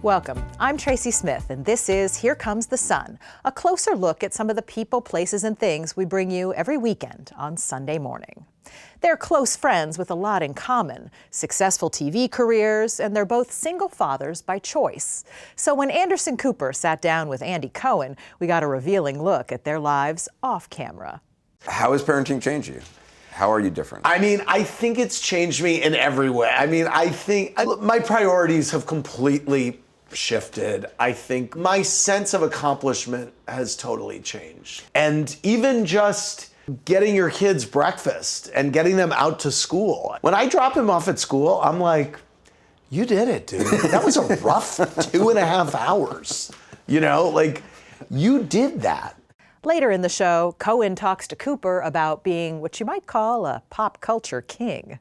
Welcome. I'm Tracy Smith, and this is Here Comes the Sun, a closer look at some of the people, places, and things we bring you every weekend on Sunday morning. They're close friends with a lot in common, successful TV careers, and they're both single fathers by choice. So when Anderson Cooper sat down with Andy Cohen, we got a revealing look at their lives off camera. How has parenting changed you? How are you different? I think it's changed me in every way. I think my priorities have completely shifted. I think my sense of accomplishment has totally changed. And even just getting your kids breakfast and getting them out to school. When I drop him off at school, I'm like, you did it, dude. That was a rough 2.5 hours. You did that. Later in the show, Cohen talks to Cooper about being what you might call a pop culture king.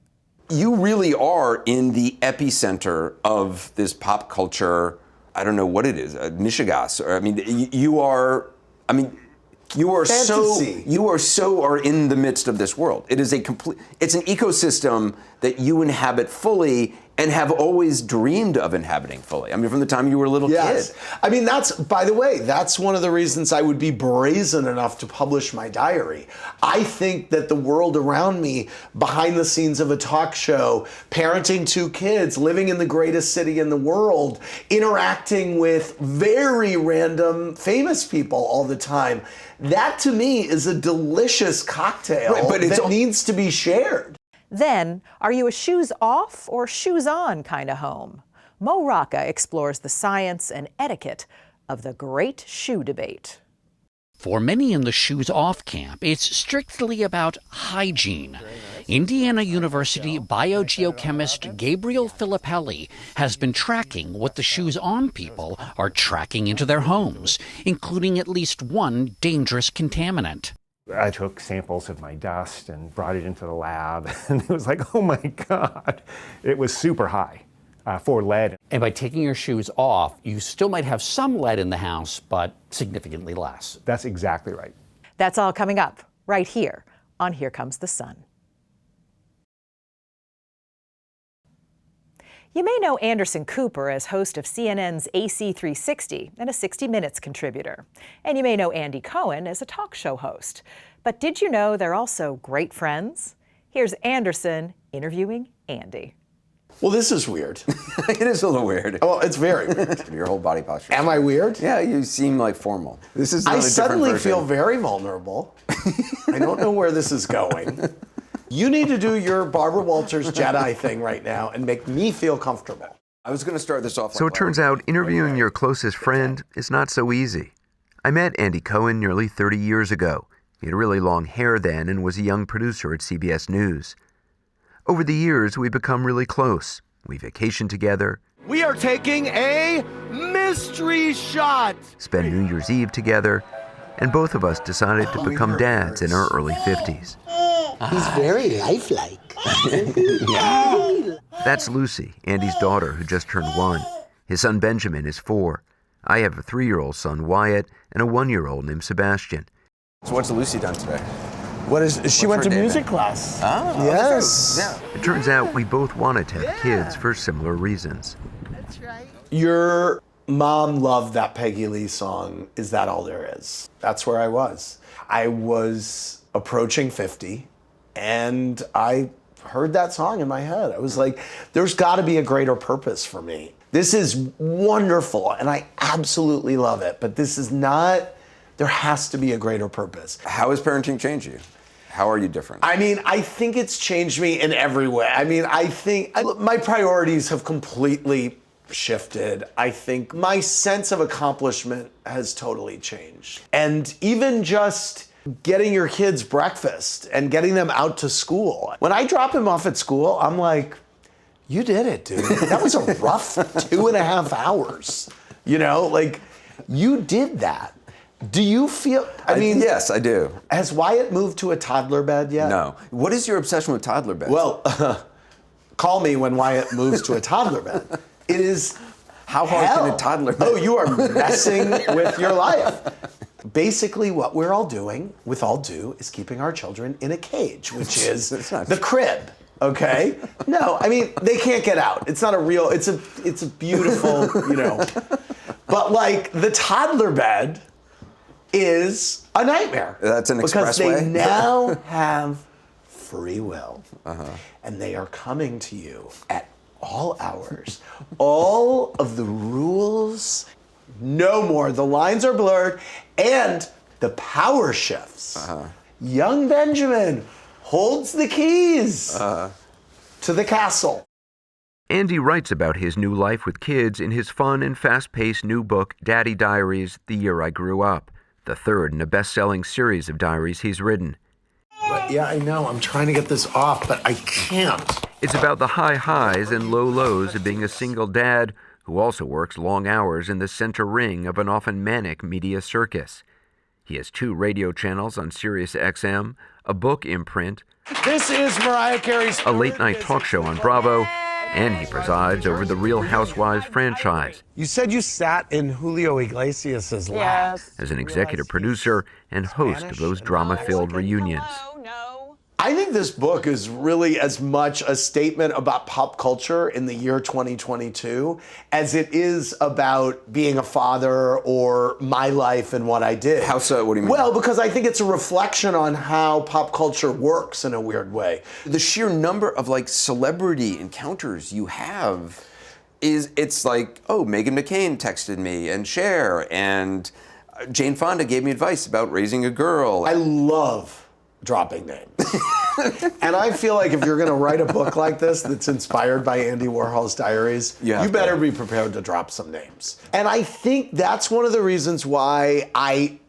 You really are in the epicenter of this pop culture, I don't know what it is, Michigas. You are in the midst of this world. It's an ecosystem that you inhabit fully and have always dreamed of inhabiting fully. From the time you were a little kid. That's one of the reasons I would be brazen enough to publish my diary. I think that the world around me, behind the scenes of a talk show, parenting 2 kids, living in the greatest city in the world, interacting with very random famous people all the time, that to me is a delicious cocktail that needs to be shared. Then, are you a shoes off or shoes on kind of home? Rocca explores the science and etiquette of the great shoe debate. For many in the shoes off camp, it's strictly about hygiene. Indiana University biogeochemist Gabriel Filippelli has been tracking what the shoes on people are tracking into their homes, including at least one dangerous contaminant. I took samples of my dust and brought it into the lab, and it was like, oh my God, it was super high for lead. And by taking your shoes off, you still might have some lead in the house, but significantly less. That's exactly right. That's all coming up right here on Here Comes the Sun. You may know Anderson Cooper as host of CNN's AC 360 and a 60 Minutes contributor. And you may know Andy Cohen as a talk show host. But did you know they're also great friends? Here's Anderson interviewing Andy. Well, this is weird. It is a little weird. Well, it's very weird. Your whole body posture. Am I weird? Yeah, you seem like formal. This is not I a different suddenly version. feel very vulnerable. I don't know where this is going. You need to do your Barbara Walters Jedi thing right now and make me feel comfortable. I was going to start this off. So it turns out interviewing your closest friend is not so easy. I met Andy Cohen nearly 30 years ago. He had really long hair then and was a young producer at CBS News. Over the years, we've become really close. We vacation together. We are taking a mystery shot. Spend New Year's Eve together. And both of us decided to become dads in our early 50s. He's very lifelike. That's Lucy, Andy's daughter, who just turned 1. His son Benjamin is 4. I have a 3-year-old son, Wyatt, and a 1-year-old named Sebastian. So what's Lucy done today? She went to music class. Oh, yes. Yeah. It turns out we both wanted to have kids for similar reasons. That's right. Your mom loved that Peggy Lee song, Is That All There Is? That's where I was. I was approaching 50, and I heard that song in my head. I was like, there's got to be a greater purpose for me. This is wonderful, and I absolutely love it, but this is not, there has to be a greater purpose. How has parenting changed you? How are you different? I think it's changed me in every way. I think my priorities have completely shifted. I think my sense of accomplishment has totally changed. And even just getting your kids breakfast and getting them out to school. When I drop him off at school, I'm like, you did it, dude. That was a rough 2.5 hours. You did that. Do you feel, yes, I do. Has Wyatt moved to a toddler bed yet? No. What is your obsession with toddler beds? Well, call me when Wyatt moves to a toddler bed. It is how hard hell. can a toddler bed? Oh, you are messing with your life. Basically, what we're all doing, with all due, is keeping our children in a cage, which is the crib. Okay? No, I mean, they can't get out. It's not a real, it's a beautiful, But like the toddler bed is a nightmare. That's an because expressway? they now have free will. And they are coming to you at all hours. All of the rules, no more. The lines are blurred and the power shifts. Young Benjamin holds the keys to the castle. Andy writes about his new life with kids in his fun and fast-paced new book, Daddy Diaries, The Year I Grew Up, the third in a best-selling series of diaries he's written. But yeah, I know. I'm trying to get this off, but I can't. It's about the high highs and low lows of being a single dad who also works long hours in the center ring of an often manic media circus. He has 2 radio channels on Sirius XM, a book imprint, This is Mariah Carey's a late-night talk show on Bravo, and he presides over the Real Housewives franchise. You said you sat in Julio Iglesias' lap. As an executive producer and host of those drama-filled reunions. I think this book is really as much a statement about pop culture in the year 2022 as it is about being a father or my life and what I did. How so? What do you mean? Well, because I think it's a reflection on how pop culture works in a weird way. The sheer number of like celebrity encounters you have it's like, oh, Meghan McCain texted me and Cher, and Jane Fonda gave me advice about raising a girl. I love dropping names. And I feel like if you're going to write a book like this that's inspired by Andy Warhol's diaries, you better be prepared to drop some names. And I think that's one of the reasons why I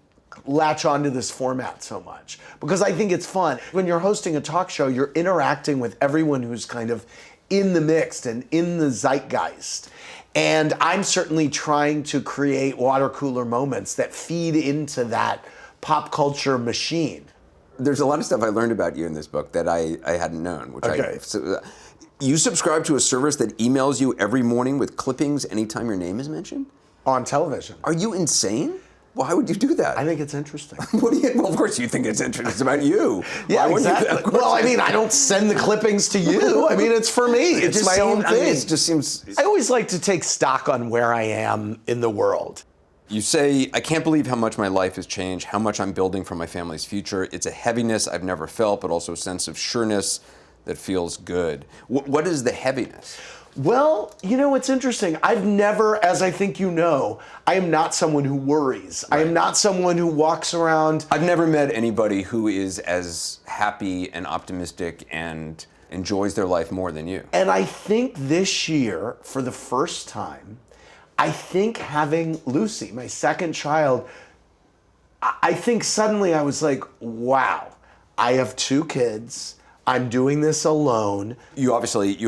latch onto this format so much, because I think it's fun. When you're hosting a talk show, you're interacting with everyone who's kind of in the mix and in the zeitgeist. And I'm certainly trying to create water cooler moments that feed into that pop culture machine. There's a lot of stuff I learned about you in this book that I hadn't known. Which you subscribe to a service that emails you every morning with clippings anytime your name is mentioned? On television. Are you insane? Why would you do that? I think it's interesting. Well, of course you think it's interesting. It's about you. Yeah, exactly. Well, I mean, I don't send the clippings to you. I mean, it's for me. It's my own thing. It just seems... I always like to take stock on where I am in the world. You say, I can't believe how much my life has changed, how much I'm building for my family's future. It's a heaviness I've never felt, but also a sense of sureness that feels good. What is the heaviness? Well, it's interesting. I've never, as I think you know, I am not someone who worries. Right. I am not someone who walks around. I've never met anybody who is as happy and optimistic and enjoys their life more than you. And I think this year, for the first time, I think having Lucy, my second child, I think suddenly I was like, wow, I have 2 kids. I'm doing this alone. You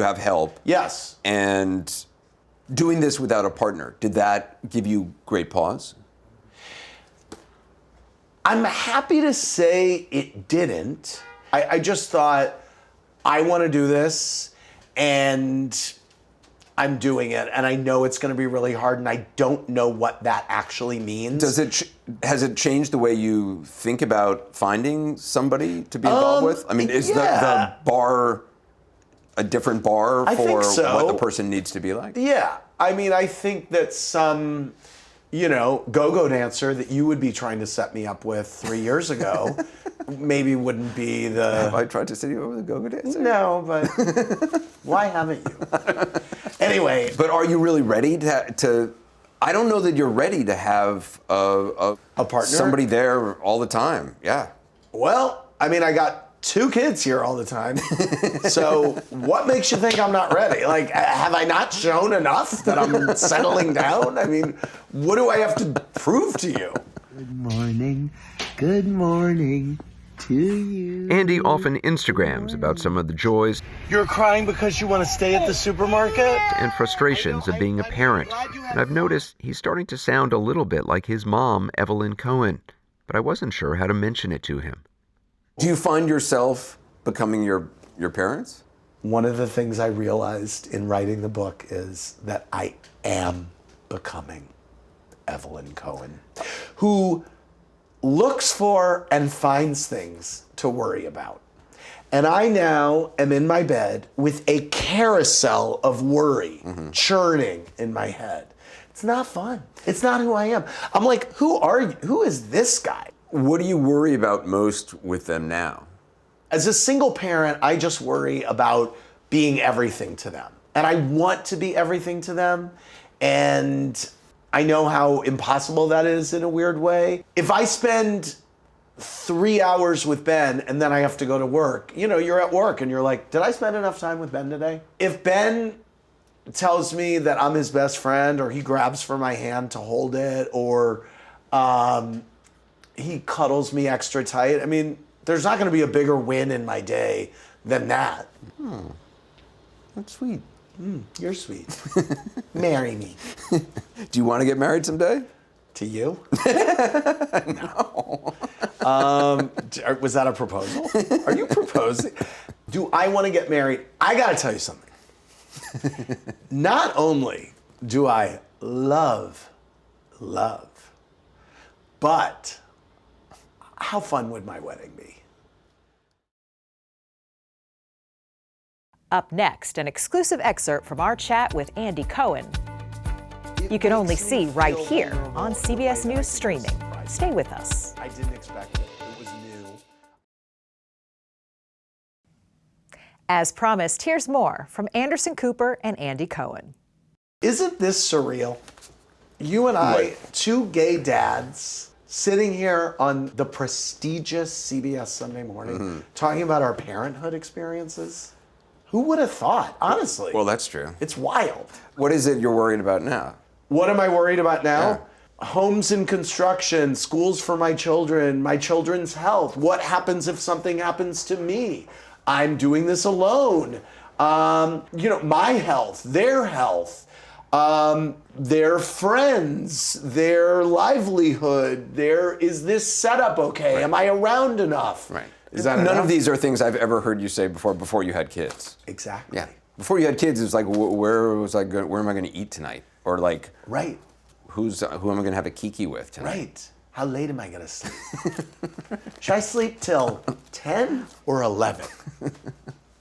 have help. Yes. And doing this without a partner, did that give you great pause? I'm happy to say it didn't. I just thought, I want to do this, and I'm doing it, and I know it's going to be really hard, and I don't know what that actually means. Has it changed the way you think about finding somebody to be involved with? I mean, is the bar a different bar for what the person needs to be like? Yeah. I mean, I think that some, go-go dancer that you would be trying to set me up with 3 years ago maybe wouldn't be the... Have I tried to set you up with a go-go dancer? No, but why haven't you? Anyway. But are you really ready to I don't know that you're ready to have a partner? Somebody there all the time. Yeah. Well, I mean, I got 2 kids here all the time. So what makes you think I'm not ready? Like, have I not shown enough that I'm settling down? I mean, what do I have to prove to you? Good morning. Good morning to you. Andy often Instagrams about some of the joys You're crying because you want to stay at the supermarket? and frustrations of being a parent. And I've noticed he's starting to sound a little bit like his mom, Evelyn Cohen. But I wasn't sure how to mention it to him. Do you find yourself becoming your parents? One of the things I realized in writing the book is that I am becoming Evelyn Cohen, who looks for and finds things to worry about. And I now am in my bed with a carousel of worry churning in my head. It's not fun. It's not who I am. I'm like, who are you? Who is this guy? What do you worry about most with them now? As a single parent, I just worry about being everything to them. And I want to be everything to them. And I know how impossible that is in a weird way. If I spend 3 hours with Ben and then I have to go to work, you're at work and you're like, did I spend enough time with Ben today? If Ben tells me that I'm his best friend, or he grabs for my hand to hold it, or he cuddles me extra tight, there's not going to be a bigger win in my day than that. That's sweet. You're sweet. Marry me. Do you want to get married someday? To you? No. Was that a proposal? Are you proposing? Do I want to get married? I got to tell you something. Not only do I love, but how fun would my wedding be? Up next, an exclusive excerpt from our chat with Andy Cohen. You can only see right here on CBS News Streaming. Stay with us. I didn't expect it. It was new. As promised, here's more from Anderson Cooper and Andy Cohen. Isn't this surreal? You and I, two gay dads, sitting here on the prestigious CBS Sunday Morning, talking about our parenthood experiences. Who would have thought, honestly? Well, that's true. It's wild. What is it you're worried about now? What am I worried about now? Yeah. Homes in construction, schools for my children, my children's health. What happens if something happens to me? I'm doing this alone. My health, their friends, their livelihood, is this setup okay? Right. Am I around enough? Right. Is that None enough? of these are things I've ever heard you say before you had kids. Exactly. Yeah. Before you had kids, it was like, where am I going to eat tonight? Or like, Right. who am I going to have a kiki with tonight? Right. How late am I going to sleep? Should I sleep till 10 or 11?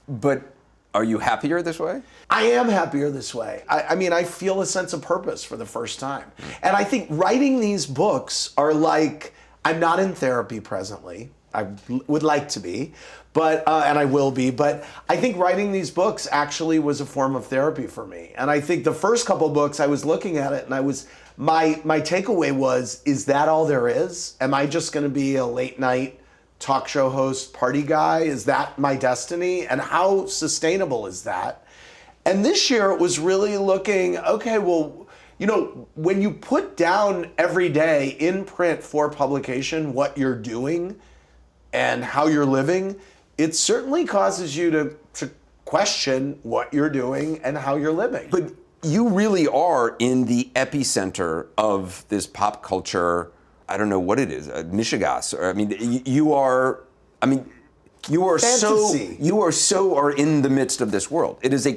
But are you happier this way? I am happier this way. I feel a sense of purpose for the first time. And I think writing these books are like, I'm not in therapy presently. I would like to be, but and I will be. But I think writing these books actually was a form of therapy for me. And I think the first couple books, I was looking at it, and my takeaway was, is that all there is? Am I just going to be a late night talk show host, party guy? Is that my destiny? And how sustainable is that? And this year it was really looking, okay, well, when you put down every day in print for publication what you're doing and how you're living, it certainly causes you to question what you're doing and how you're living. But you really are in the epicenter of this pop culture, I don't know what it is, Michigas. You are Fantasy. are in the midst of this world. It's an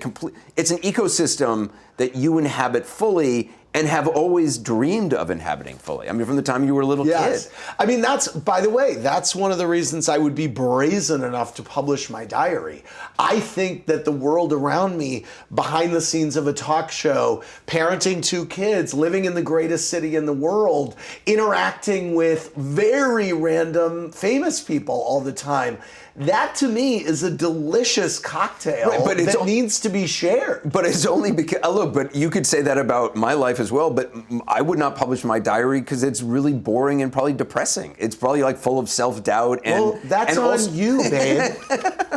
ecosystem that you inhabit fully and have always dreamed of inhabiting fully. From the time you were a little kid. By the way, that's one of the reasons I would be brazen enough to publish my diary. I think that the world around me, behind the scenes of a talk show, parenting 2 kids, living in the greatest city in the world, interacting with very random famous people all the time, that to me is a delicious cocktail that needs to be shared. But it's only because, but you could say that about my life as well, but I would not publish my diary because it's really boring and probably depressing. It's probably like full of self-doubt. That's on you, babe.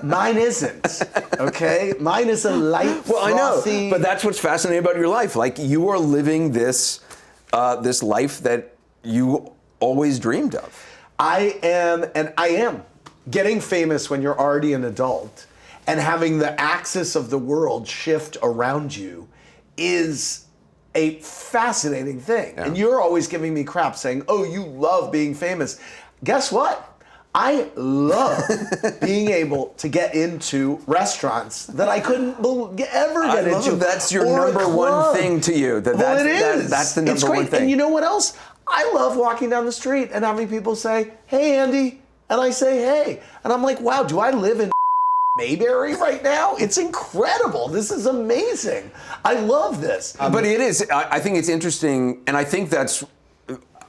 Mine isn't, okay? Mine is a light, Well, frothy... I know, but that's what's fascinating about your life. Like, you are living this life that you always dreamed of. I am. Getting famous when you're already an adult and having the axis of the world shift around you is a fascinating thing. Yeah. And you're always giving me crap saying, oh, you love being famous. Guess what? I love being able to get into restaurants that I couldn't ever get into. That's your number one thing to you. It is. That's the number one thing. And you know what else? I love walking down the street and having people say, hey, Andy. And I say, hey. And I'm like, wow, do I live in Mayberry right now. It's incredible. This is amazing. I love this. But it is. I think it's interesting, and I think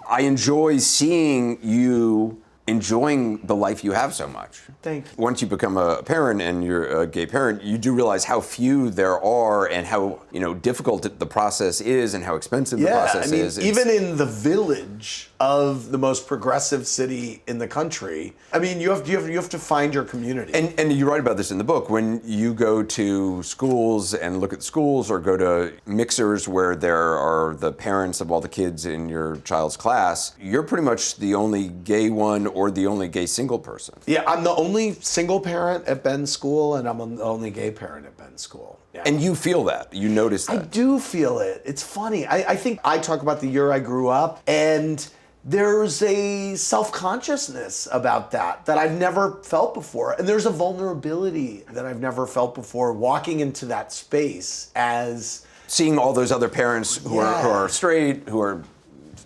I enjoy seeing you enjoying the life you have so much. Thank you. Once you become a parent and you're a gay parent, you do realize how few there are and how difficult the process is and how expensive the process is. Even in the village of the most progressive city in the country, you have to find your community. And you write about this in the book. When you go to schools and look at schools or go to mixers where there are the parents of all the kids in your child's class, you're pretty much the only gay one or the only gay single person. Yeah, I'm the only single parent at Ben's school, and I'm the only gay parent at Ben's school. Yeah. And you feel that. You notice that. I do feel it. It's funny. I think I talk about the year I grew up, and there's a self-consciousness about that I've never felt before. And there's a vulnerability that I've never felt before walking into that space as... Seeing all those other parents who are straight, who are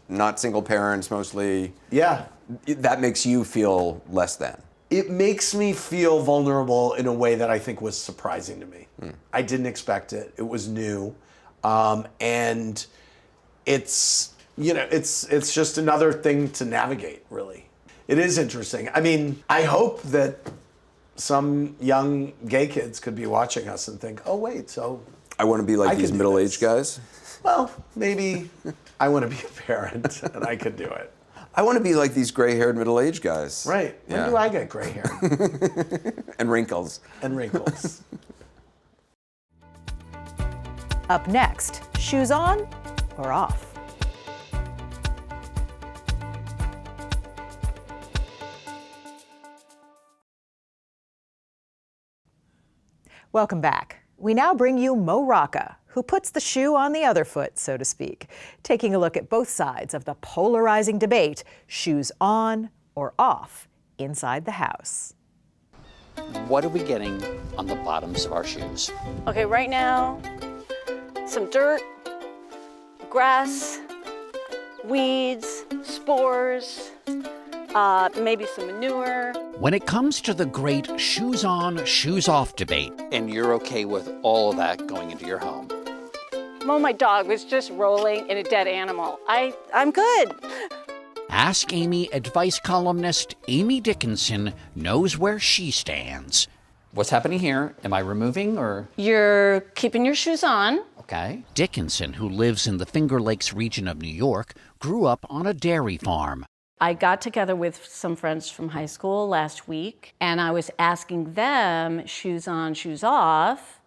not single parents mostly. Yeah. That makes you feel less than. It makes me feel vulnerable in a way that I think was surprising to me. I didn't expect it. It was new. And it's just another thing to navigate, really. It is interesting. I hope that some young gay kids could be watching us and think, oh, wait, so... I want to be like these middle-aged guys? Well, maybe I want to be a parent and I could do it. I want to be like these gray-haired middle-aged guys. Right. When do I get gray hair? And wrinkles. And wrinkles. Up next, shoes on or off? Welcome back. We now bring you Mo Rocca, who puts the shoe on the other foot, so to speak, taking a look at both sides of the polarizing debate, shoes on or off inside the house. What are we getting on the bottoms of our shoes? Okay, right now, some dirt, grass, weeds, spores, maybe some manure. When it comes to the great shoes on, shoes off debate, and you're okay with all of that going into your home. Mo, my dog, was just rolling in a dead animal. I'm good. Ask Amy advice columnist Amy Dickinson knows where she stands. What's happening here? Am I removing or? You're keeping your shoes on. Okay. Dickinson, who lives in the Finger Lakes region of New York, grew up on a dairy farm. I got together with some friends from high school last week, and I was asking them shoes on, shoes off,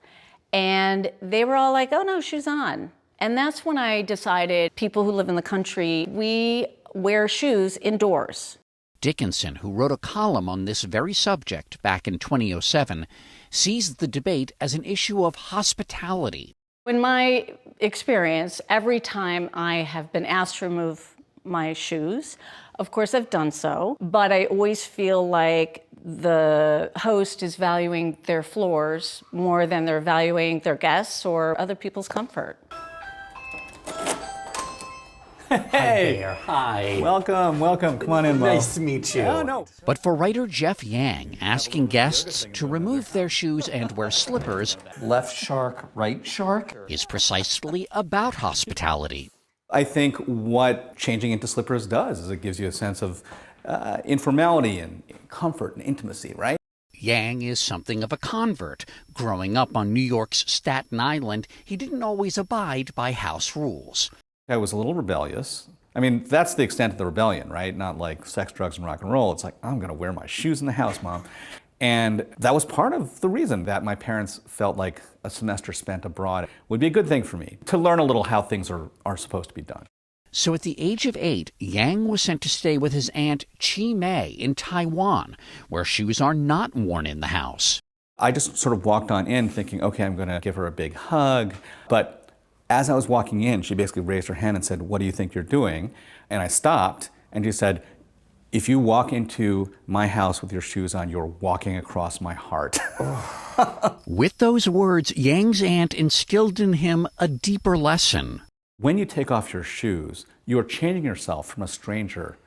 and they were all like, oh no, shoes on. And that's when I decided people who live in the country, we wear shoes indoors. Dickinson, who wrote a column on this very subject back in 2007, sees the debate as an issue of hospitality. In my experience, every time I have been asked to remove my shoes, of course I've done so, but I always feel like the host is valuing their floors more than they're valuing their guests or other people's comfort. Hey! Hi. Welcome. Come on in, Mo. Nice to meet you. Oh, no. But for writer Jeff Yang, asking guests to remove their shoes and wear slippers Left shark, right shark? is precisely about hospitality. I think what changing into slippers does is it gives you a sense of informality and comfort and intimacy, right? Yang is something of a convert. Growing up on New York's Staten Island, he didn't always abide by house rules. I was a little rebellious. I mean, that's the extent of the rebellion, right? Not like sex, drugs, and rock and roll. It's like, I'm going to wear my shoes in the house, Mom. And that was part of the reason that my parents felt like a semester spent abroad would be a good thing for me, to learn a little how things are supposed to be done. So at the age of 8, Yang was sent to stay with his aunt Chi Mei in Taiwan, where shoes are not worn in the house. I just sort of walked on in thinking, okay, I'm going to give her a big hug. But as I was walking in, she basically raised her hand and said, what do you think you're doing? And I stopped, and she said, if you walk into my house with your shoes on, you're walking across my heart. With those words, Yang's aunt instilled in him a deeper lesson. When you take off your shoes, you are changing yourself from a stranger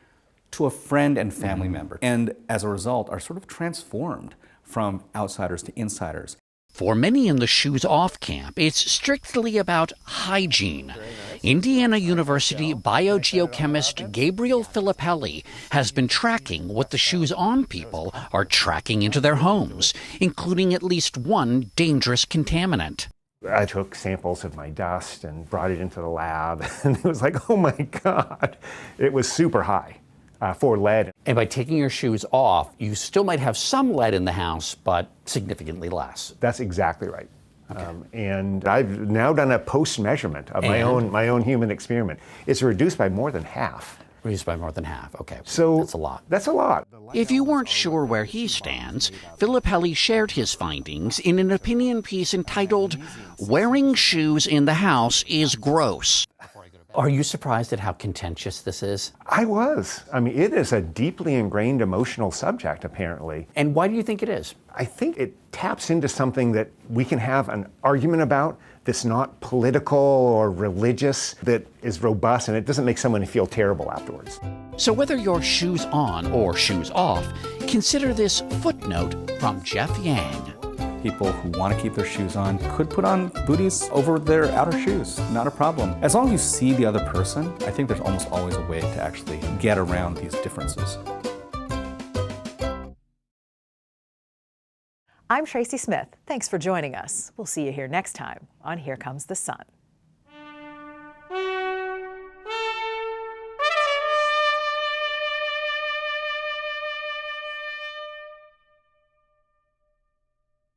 to a friend and family member, and as a result are sort of transformed from outsiders to insiders. For many in the shoes off camp, it's strictly about hygiene. Indiana University biogeochemist Gabriel Filippelli has been tracking what the shoes on people are tracking into their homes, including at least one dangerous contaminant. I took samples of my dust and brought it into the lab, and it was like, oh my God, it was super high for lead. And by taking your shoes off, you still might have some lead in the house, but significantly less. That's exactly right. Okay. And I've now done a post-measurement of my own human experiment. It's reduced by more than half. Reduced by more than half, okay. So that's a lot. That's a lot. If you weren't sure where he stands, Filippelli shared his findings in an opinion piece entitled, "Wearing Shoes in the House is Gross." Are you surprised at how contentious this is? I was. I mean, it is a deeply ingrained emotional subject, apparently. And why do you think it is? I think it taps into something that we can have an argument about that's not political or religious, that is robust, and it doesn't make someone feel terrible afterwards. So whether you're shoes on or shoes off, consider this footnote from Jeff Yang. People who want to keep their shoes on could put on booties over their outer shoes, not a problem. As long as you see the other person, I think there's almost always a way to actually get around these differences. I'm Tracy Smith. Thanks for joining us. We'll see you here next time on Here Comes the Sun.